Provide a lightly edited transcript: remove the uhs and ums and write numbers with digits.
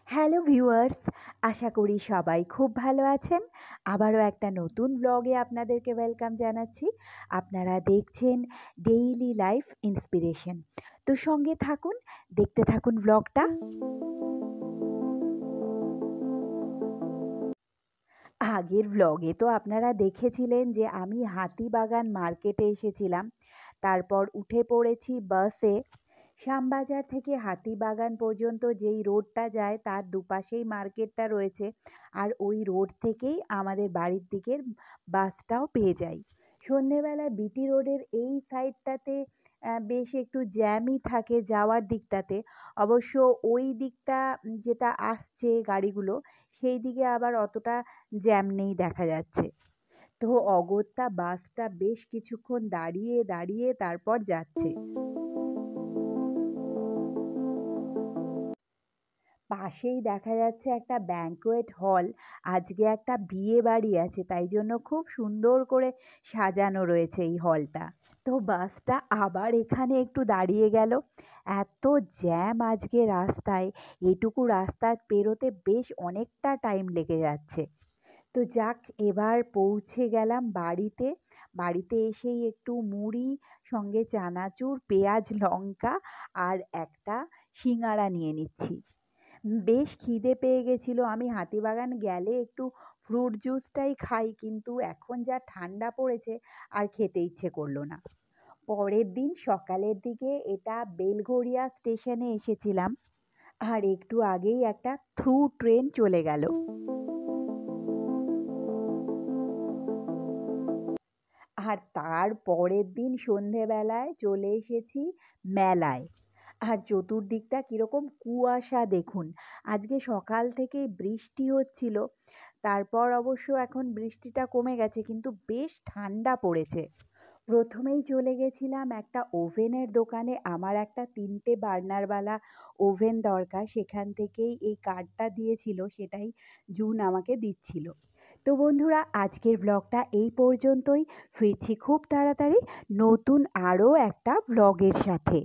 Hello viewers, আশা করি সবাই খুব ভালো আছেন। আবারও একটা নতুন ব্লগে আপনাদেরকে ওয়েলকাম জানাচ্ছি। আপনারা দেখছেন ডেইলি লাইফ ইন্সপিরেশন। তো সঙ্গে থাকুন, দেখতে থাকুন ব্লগটা। আগের ব্লগে তো আপনারা দেখেছিলেন যে আমি হাতিবাগান মার্কেটে এসেছিলাম। তারপর উঠে পড়েছি বাসে। শ্যামবাজার থেকে হাতিবাগান পর্যন্ত যেই রোডটা যায় তার দুপাশেই মার্কেটটা রয়েছে, আর ওই রোড থেকেই আমাদের বাড়ির দিকের বাসটাও পেয়ে যাই। সন্ধেবেলা বিটি রোডের এই সাইডটাতে বেশ একটু জ্যামই থাকে যাওয়ার দিকটাতে। অবশ্য ওই দিকটা যেটা আসছে গাড়িগুলো, সেই দিকে আবার অতটা জ্যাম নেই দেখা যাচ্ছে। তো অগত্যা বাসটা বেশ কিছুক্ষণ দাঁড়িয়ে দাঁড়িয়ে তারপর যাচ্ছে। পাশেই দেখা যাচ্ছে একটা ব্যাংকোয়েট হল। আজকে একটা বিয়ে বাড়ি আছে, তাই জন্য খুব সুন্দর করে সাজানো রয়েছে এই হলটা। তো বাসটা আবার এখানে একটু দাঁড়িয়ে গেল। এত জ্যাম আজকে রাস্তায়, এটুকু রাস্তা পেরোতে বেশ অনেকটা টাইম লেগে যাচ্ছে। তো যাক, এবার পৌঁছে গেলাম বাড়িতে। বাড়িতে এসেই একটু মুড়ি, সঙ্গে চানাচুর, পেঁয়াজ, লঙ্কা আর একটা সিঙাড়া নিয়ে নিচ্ছি। বেশ খিদে পেয়ে গেছিল। আমি হাতিবাগান গেলে একটু ফ্রুট জুসটাই খাই, কিন্তু এখন যা ঠান্ডা পড়েছে আর খেতে ইচ্ছে করলো না। পরের দিন সকালের দিকে এটা বেলঘরিয়া স্টেশনে এসেছিলাম, আর একটু আগেই একটা থ্রু ট্রেন চলে গেল। আর তার পরের দিন সন্ধেবেলায় চলে এসেছি মেলায়। আর চতুর্দিকটা কিরকম কুয়াশা দেখুন। আজকে সকাল থেকে বৃষ্টি হচ্ছিল, তারপর অবশ্য এখন বৃষ্টিটা কমে গেছে, কিন্তু বেশ ঠান্ডা পড়েছে। প্রথমেই চলে গেছিলাম একটা ওভেনের দোকানে। আমার একটা 3টে বার্নারওয়ালা ওভেন দরকার, সেখান থেকেই এই কার্ডটা দিয়েছিল, সেটাই জুন আমাকে দিচ্ছিল। তো বন্ধুরা, আজকের ব্লগটা এই পর্যন্তই। ফিরছি খুব তাড়াতাড়ি নতুন আরও একটা ব্লগের সাথে।